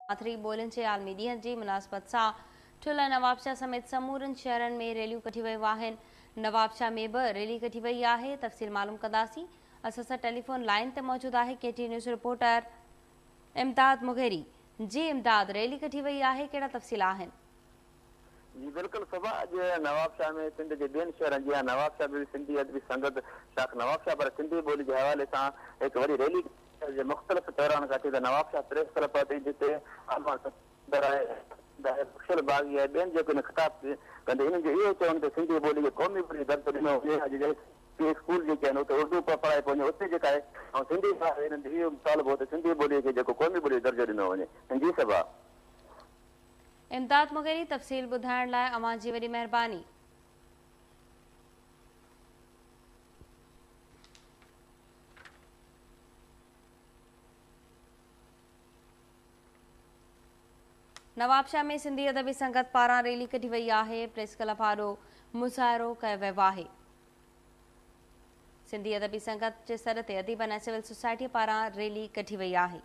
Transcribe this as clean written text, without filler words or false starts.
आख़िरी ॿोलियुनि जे आलमी ॾींहं जी मुनासिबत सां ठुल नवाबशाह समेत समूरनि शहरनि में रैलियूं कढी वयूं आहिनि। नवाबशाह में बि रैली कढी वई आहे। तफ़सील मालूम कंदासीं। असां सां टेलीफोन लाइन ते मौजूदु आहे केटी न्यूज़ रिपोर्टर इमदाद मुगेरी। जी इमदाद, रैली कढी वई आहे, कहिड़ा तफ़सील आहिनि? जी बिल्कुल सुबह अॼु नवाबशाह में सिंध के ॿियनि शहरनि जी नवाबशाह में सिंधी अदबी संगत शाख नवाबशाह पर सिंधी ॿोली के हवाले सां हिकु वॾी रैली मुख़्तलिफ़ तहरान खां थी त नवाबशाह प्रेस क्लब ते जिते बख़्शल बाग़ी आहे ॿियनि जेको इन ख़िताब कंदे हिननि जो इहो चवनि त सिंधी ॿोली खे क़ौमी ॿोली दर्जो ॾिनो वञे। अॼु स्कूल जेके आहिनि उते उर्दू पढ़ाए पवंदी उते जेका आहे ऐं सिंधी हिननि जो इहो मुतालबो त सिंधी ॿोलीअ खे जेको क़ौमी ॿोली दर्जो ॾिनो वञे। जी सभा इमदाद मुगेरी, तफ़सील ॿुधाइण लाइ अवां जी वॾी महिरबानी। नवाबशाह में सिंधी अदबी संगत पारां रैली कढी वई आहे। प्रेस क्लब आॾो मुज़ाहिरो कयो वियो आहे। सिंधी अदबी संगत जे सर ते अदीबन ऐं सिविल सोसाइटी पारां रैली कढी वई आहे।